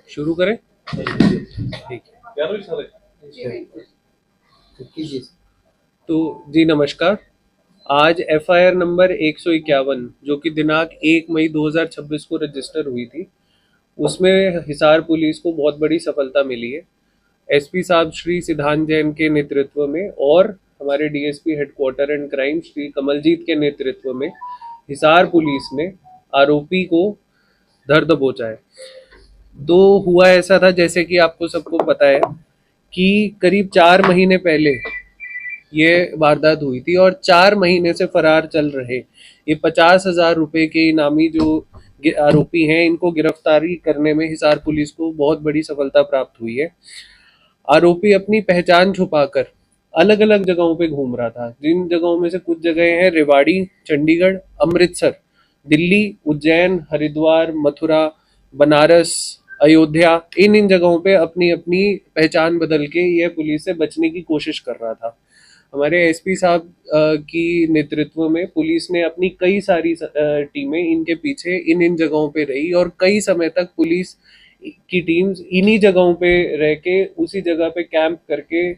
शुरू करें? ठीक है। तो जी नमस्कार। आज एफआईआर नंबर 151 जो कि दिनांक 1 मई 2026 को रजिस्टर हुई थी, उसमें हिसार पुलिस को बहुत बड़ी सफलता मिली है। एसपी साहब श्री सिद्धांत जैन के नेतृत्व में और हमारे DSP headquarter and crime Shri Kamaljit के नेतृत्व में हिसार पुलिस ने आरोपी को धर दबोचा है। तो हुआ ऐसा था, जैसे कि आपको सबको पता है कि करीब 4 महीने पहले ये वारदात हुई थी और 4 महीने से फरार चल रहे ये 50,000 रुपए के इनामी जो आरोपी हैं, इनको गिरफ्तारी करने में हिसार पुलिस को बहुत बड़ी सफलता प्राप्त हुई है। आरोपी अपनी पहचान छुपाकर अलग अलग जगहों पे घूम रहा था, जिन जगहों में से कुछ जगह हैं रेवाड़ी, चंडीगढ़, अमृतसर, दिल्ली, उज्जैन, हरिद्वार, मथुरा, बनारस, अयोध्या। इन जगहों पे अपनी अपनी पहचान बदल के यह पुलिस से बचने की कोशिश कर रहा था। हमारे एसपी साहब की नेतृत्व में पुलिस ने अपनी कई सारी टीमें इनके पीछे इन जगहों पे रही और कई समय तक पुलिस की टीम्स इन्हीं जगहों पे रह के उसी जगह पे कैंप करके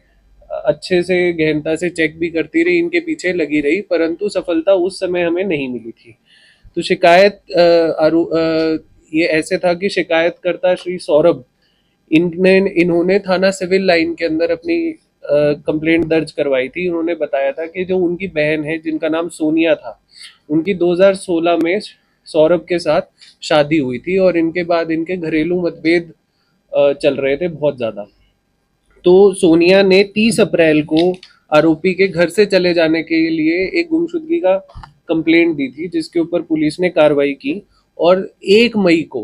अच्छे से गहनता से चेक भी करती रही, इनके पीछे लगी रही, परंतु सफलता उस समय हमें नहीं मिली थी। तो शिकायत ये ऐसे था कि शिकायतकर्ता श्री सौरभ इन्होंने थाना सिविल लाइन के अंदर अपनी कंप्लेंट दर्ज करवाई थी। उन्होंने बताया था कि जो उनकी बहन है जिनका नाम सोनिया था, उनकी 2016 में सौरभ के साथ शादी हुई थी और इनके बाद इनके घरेलू मतभेद चल रहे थे बहुत ज्यादा। तो सोनिया ने 30 अप्रैल को आरोपी के घर से चले जाने के लिए एक गुमशुदगी का कंप्लेंट दी थी, जिसके ऊपर पुलिस ने कार्रवाई की। और 1 मई को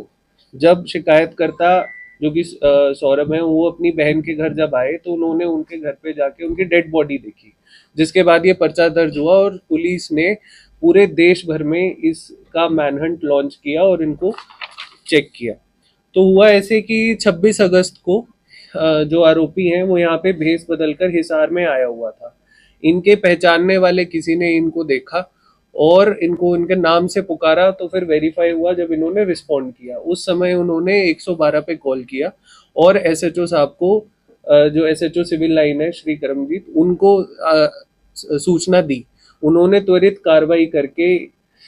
जब शिकायतकर्ता जो कि सौरभ है, वो अपनी बहन के घर जब आए तो उन्होंने उनके घर पे जाके उनकी डेड बॉडी देखी, जिसके बाद ये पर्चा दर्ज हुआ और पुलिस ने पूरे देश भर में इसका मैनहंट लॉन्च किया और इनको चेक किया। तो हुआ ऐसे कि 26 अगस्त को जो आरोपी हैं वो यहाँ पे भेस बदलकर हिसार में आया हुआ था। इनके पहचानने वाले किसी ने इनको देखा और इनको इनके नाम से पुकारा, तो फिर वेरीफाई हुआ जब इन्होंने रिस्पॉन्ड किया। उस समय उन्होंने 112 पे कॉल किया और एसएचओ साहब को, जो एसएचओ सिविल लाइन है श्री करमजीत, उनको सूचना दी। उन्होंने त्वरित कार्रवाई करके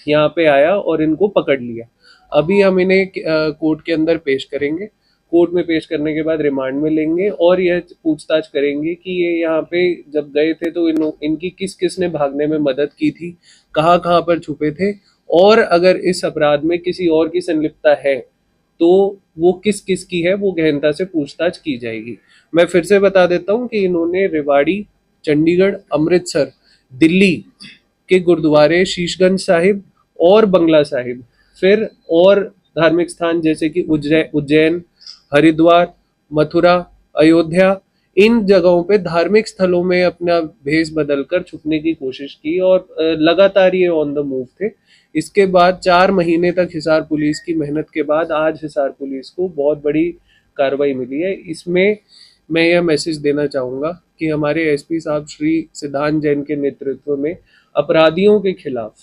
यहाँ पे आया और इनको पकड़ लिया। अभी हम इन्हें कोर्ट के अंदर पेश करेंगे। कोर्ट में पेश करने के बाद रिमांड में लेंगे और यह पूछताछ करेंगे कि ये यहाँ पे जब गए थे तो इनकी किस किस ने भागने में मदद की थी, कहाँ कहाँ पर छुपे थे, और अगर इस अपराध में किसी और की संलिप्तता है तो वो किस किस की है, वो गहनता से पूछताछ की जाएगी। मैं फिर से बता देता हूँ कि इन्होंने रेवाड़ी, चंडीगढ़, अमृतसर, दिल्ली के गुरुद्वारे शीशगंज साहिब और बंगला साहिब, फिर और धार्मिक स्थान जैसे कि उज्जैन, हरिद्वार, मथुरा, अयोध्या, इन जगहों पे धार्मिक स्थलों में अपना भेष बदलकर छुपने की कोशिश की और लगातार ये ऑन द मूव थे। इसके बाद 4 महीने तक हिसार पुलिस की मेहनत के बाद आज हिसार पुलिस को बहुत बड़ी कार्रवाई मिली है। इसमें मैं यह मैसेज देना चाहूँगा कि हमारे एसपी साहब श्री सिद्धांत जैन के नेतृत्व में अपराधियों के खिलाफ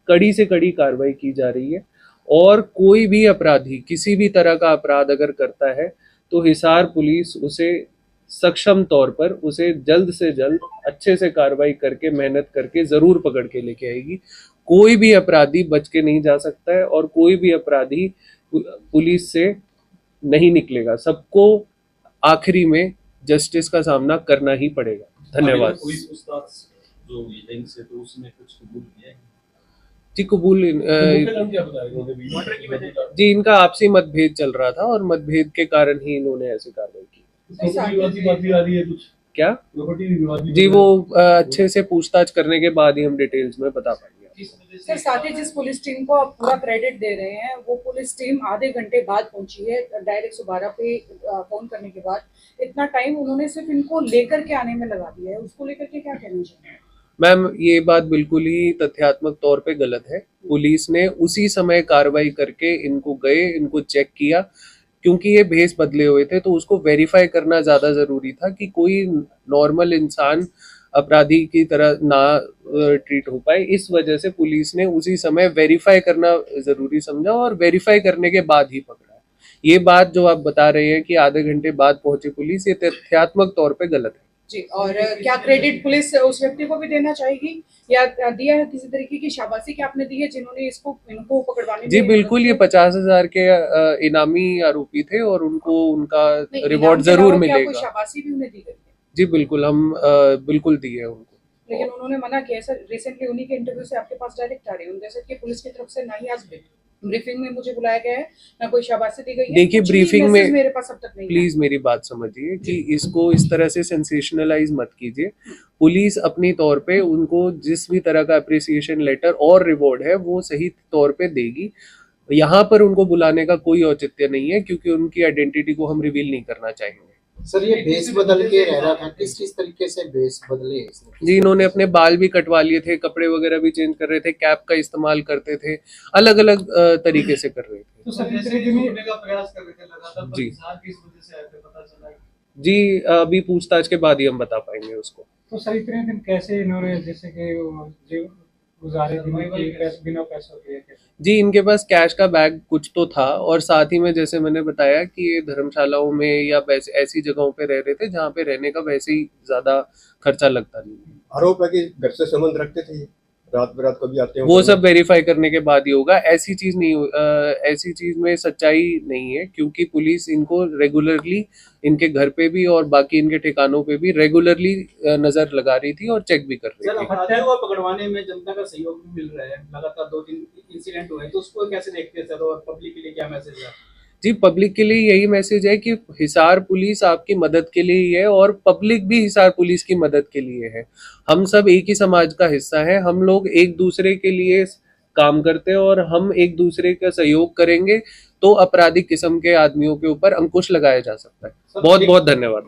कड़ी से कड़ी कार्रवाई की जा रही है और कोई भी अपराधी किसी भी तरह का अपराध अगर करता है तो हिसार पुलिस उसे सक्षम तौर पर उसे जल्द से जल्द अच्छे से कार्रवाई करके मेहनत करके जरूर पकड़ के लेके आएगी। कोई भी अपराधी बच के नहीं जा सकता है और कोई भी अपराधी पुलिस से नहीं निकलेगा। सबको आखिरी में जस्टिस का सामना करना ही पड़ेगा। धन्यवाद। जी कबूल जी इनका आपसी मतभेद चल रहा था और मतभेद के कारण ही इन्होंने ऐसी कार्रवाई की। क्या जी वो अच्छे से पूछताछ करने के बाद ही हम डिटेल्स में बता पाएंगे। सर, साथ ही जिस पुलिस टीम को आप पूरा क्रेडिट दे रहे हैं, वो पुलिस टीम आधे घंटे बाद पहुंची है। डायरेक्ट 112 पे फोन करने के बाद इतना टाइम उन्होंने सिर्फ इनको लेकर के आने में लगा दिया है, उसको लेकर के क्या कहना चाहिए? मैम ये बात बिल्कुल ही तथ्यात्मक तौर पे गलत है। पुलिस ने उसी समय कार्रवाई करके इनको गए, इनको चेक किया, क्योंकि ये भेस बदले हुए थे तो उसको वेरीफाई करना ज्यादा जरूरी था कि कोई नॉर्मल इंसान अपराधी की तरह ना ट्रीट हो पाए। इस वजह से पुलिस ने उसी समय वेरीफाई करना जरूरी समझा और वेरीफाई करने के बाद ही पकड़ा है। ये बात जो आप बता रहे हैं कि आधे घंटे बाद पहुंची पुलिस, ये तथ्यात्मक तौर पे गलत है। जी, और क्या क्रेडिट पुलिस उस व्यक्ति को भी देना चाहेगी या दिया है किसी तरीके की शाबाशी क्या आपने दी है जिन्होंने इनको पकड़वाने जी में बिल्कुल, ये 50,000 के इनामी आरोपी थे और उनको उनका नहीं, रिवॉर्ड इनाम के जरूर अलावा क्या कोई मिलेगा। शाबाशी भी उन्हें दी गई है? जी बिल्कुल, हम बिल्कुल दिए उनको। लेकिन उन्होंने मना किया सर। रिसेंटली उन्हीं के इंटरव्यू से आपके पास डायरेक्ट आ रही है, उन्होंने जैसे कि पुलिस की तरफ से ना ही आज ब्रीफिंग में मुझे बुलाया गया है, ना कोई शाबाशी दी गई है। देखिए कुछ भी ब्रीफिंग मैसेज में मेरे पास अब तक नहीं प्लीज मेरी बात समझिए कि इसको इस तरह से सेंसेशनलाइज मत कीजिए। पुलिस अपनी तौर पे उनको जिस भी तरह का अप्रिसिएशन लेटर और रिवॉर्ड है वो सही तौर पे देगी। यहाँ पर उनको बुलाने का कोई औचित्य नहीं है क्योंकि उनकी आइडेंटिटी को हम रिवील नहीं करना चाहेंगे। सर ये भेष बदल के रह रहा था, किस तरीके से भेष बदले इसने? जी, इन्होंने अपने बाल भी कटवा लिए थे, कपड़े वगैरह भी चेंज कर रहे थे, कैप का इस्तेमाल करते थे, अलग अलग तरीके से कर रहे थे। तो सर इस तरीके में का प्रयास कर रहे थे लगातार, पर जी। हिसार किस वजह से आए थे पता चला है? जी अभी पूछताछ के बाद ही हम बता पाएंगे उसको। तो सर इतने दिन कैसे इन्होंने जैसे कि जीव गुजारे बिना पैसों के? जी इनके पास कैश का बैग कुछ तो था और साथ ही में जैसे मैंने बताया कि ये धर्मशालाओं में या वैसे ऐसी जगहों पे रह रहे थे जहाँ पे रहने का वैसे ही ज्यादा खर्चा लगता नहीं। आरोप है कि घर से संबंध रखते थे ये, रात बेरात कभी आते हैं वो सब वेरीफाई करने के बाद ही होगा। ऐसी चीज नहीं ऐसी चीज में सच्चाई नहीं है क्योंकि पुलिस इनको रेगुलरली इनके घर पे भी और बाकी इनके ठिकानों पे भी रेगुलरली नजर लगा रही थी और चेक भी कर रही सर थी। अपराधियों को पकड़वाने में जनता का सहयोग भी मिल रहा है, लगातार 2-3 इंसिडेंट हुए, तो उसको कैसे देखते हैं सर और पब्लिक के लिए क्या मैसेज है? जी पब्लिक के लिए यही मैसेज है कि हिसार पुलिस आपकी मदद के लिए ही है और पब्लिक भी हिसार पुलिस की मदद के लिए है। हम सब एक ही समाज का हिस्सा है, हम लोग एक दूसरे के लिए काम करते हैं और हम एक दूसरे का सहयोग करेंगे तो आपराधिक किस्म के आदमियों के ऊपर अंकुश लगाया जा सकता है। बहुत बहुत धन्यवाद।